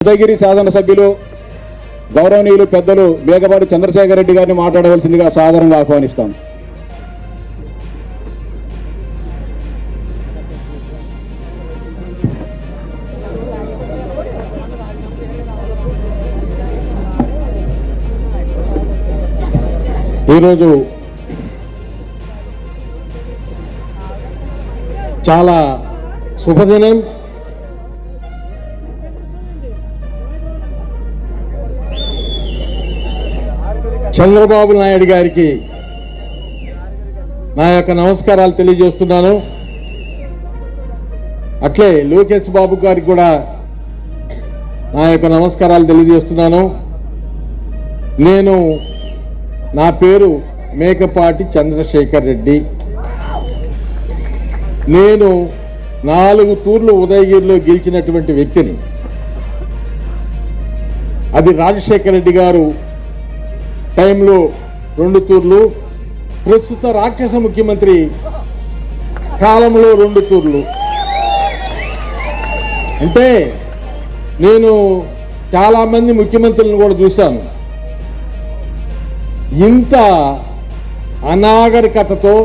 ఉదయగిరి శాసనసభ్యులు గౌరవనీయులు పెద్దలు మేఘపాటి చంద్రశేఖర్ రెడ్డి గారిని మాట్లాడవలసిందిగా సాదరంగా ఆహ్వానిస్తాను. ఈరోజు చాలా శుభదినం. చంద్రబాబు నాయుడు గారికి నా యొక్క నమస్కారాలు తెలియజేస్తున్నాను. అట్లే లోకేష్ బాబు గారికి కూడా నా యొక్క నమస్కారాలు తెలియజేస్తున్నాను. నా పేరు మేకపాటి చంద్రశేఖర్ రెడ్డి. నేను 4 తూర్లు ఉదయగిరిలో గెలిచినటువంటి వ్యక్తిని. అది రాజశేఖర్ రెడ్డి గారు టైంలో 2 తూర్లు, ప్రస్తుత రాక్షస ముఖ్యమంత్రి కాలంలో 2 తూర్లు. అంటే నేను చాలామంది ముఖ్యమంత్రులను కూడా చూశాను. ఇంత అనాగరికతతో,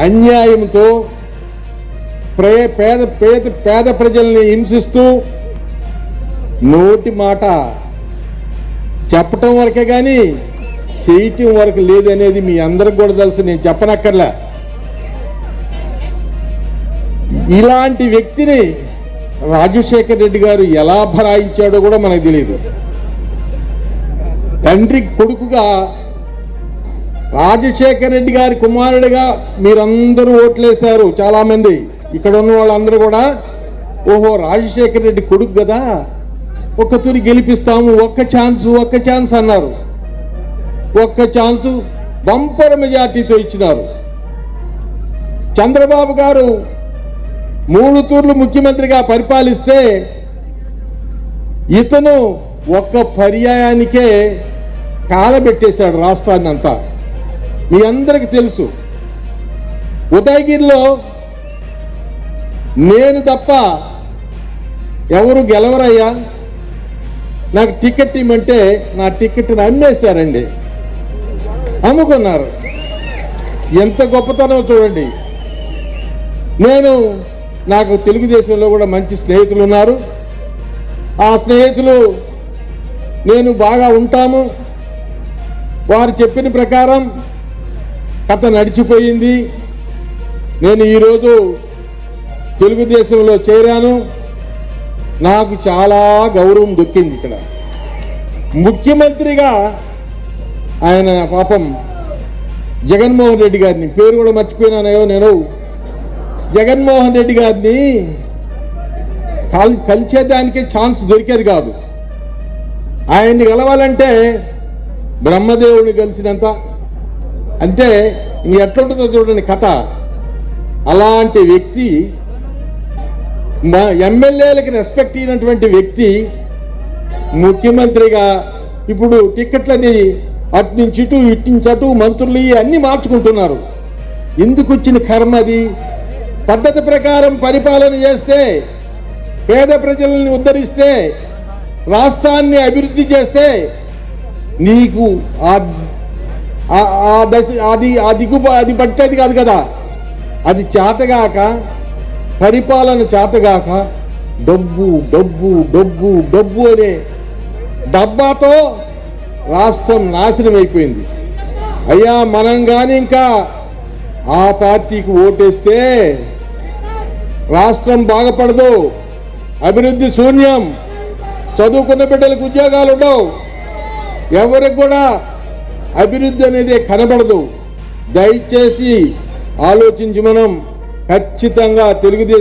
అన్యాయంతో పేద ప్రజల్ని హింసిస్తూ నోటి మాట చెప్పటం వరకే కానీ చేయటం వరకు లేదనేది మీ అందరికి కూడా తెలుసు, నేను చెప్పనక్కర్లే. ఇలాంటి వ్యక్తిని రాజశేఖర్ రెడ్డి గారు ఎలా భరాయించాడో కూడా మనకు తెలియదు. తండ్రి కొడుకుగా రాజశేఖర్ రెడ్డి గారి కుమారుడిగా మీరందరూ ఓట్లేశారు. చాలామంది ఇక్కడ ఉన్న వాళ్ళందరూ కూడా ఓహో రాజశేఖర్ రెడ్డి కొడుకు కదా, ఒక్క తూరి గెలిపిస్తాము, ఒక్క ఛాన్స్ అన్నారు. ఒక్క ఛాన్సు బంపర్ మెజార్టీతో ఇచ్చినారు. చంద్రబాబు గారు 3 తూర్లు ముఖ్యమంత్రిగా పరిపాలిస్తే ఇతను ఒక్క పర్యాయానికే కాలబెట్టేశాడు రాష్ట్రాన్ని అంతా. మీ అందరికి తెలుసు. ఉదయగిరిలో నేను తప్ప ఎవరు గెలవరయ్యా, నాకు టికెట్ ఇమ్మంటే నా టికెట్ని అమ్మేశారండి, అమ్ముకున్నారు. ఎంత గొప్పతనం చూడండి. నాకు తెలుగుదేశంలో కూడా మంచి స్నేహితులు ఉన్నారు. ఆ స్నేహితులు నేను బాగా ఉంటాము. వారు చెప్పిన ప్రకారం కథ నడిచిపోయింది. నేను ఈరోజు తెలుగుదేశంలో చేరాను. నాకు చాలా గౌరవం దొక్కింది. ఇక్కడ ముఖ్యమంత్రిగా ఆయన పాపం జగన్మోహన్ రెడ్డి గారిని, పేరు కూడా మర్చిపోయినానో నేను, జగన్మోహన్ రెడ్డి గారిని కలిసేదానికే ఛాన్స్ దొరికేది కాదు. ఆయన్ని గెలవాలంటే బ్రహ్మదేవుడిని కలిసినంత, అంటే ఎట్లుంటుందో చూడండి కథ. అలాంటి వ్యక్తి, ఎమ్మెల్యేలకు రెస్పెక్ట్ ఇచ్చినటువంటి వ్యక్తి ముఖ్యమంత్రిగా ఇప్పుడు టికెట్లని అటు నుంచి ఇటు, ఇటు నుంచి అటు, మంత్రులు అన్నీ మార్చుకుంటున్నారు. ఎందుకు వచ్చిన కర్మ అది? పద్ధతి ప్రకారం పరిపాలన చేస్తే, పేద ప్రజల్ని ఉద్ధరిస్తే, రాష్ట్రాన్ని అభివృద్ధి చేస్తే నీకు అది పట్టేది కాదు కదా. అది చేతగాక, పరిపాలన చేతగాక డబ్బు డబ్బు డబ్బు డబ్బు అనే డబ్బాతో రాష్ట్రం నాశనం అయిపోయింది. అయ్యా, మనం కానీ ఇంకా ఆ పార్టీకి ఓటేస్తే రాష్ట్రం బాగుపడదు, అభివృద్ధి శూన్యం, చదువుకున్న బిడ్డలకు ఉద్యోగాలు ఉండవు, ఎవరికి కూడా అభివృద్ధి అనేది కనబడదు. దయచేసి ఆలోచించి మనం ఖచ్చితంగా తెలుగుదేశం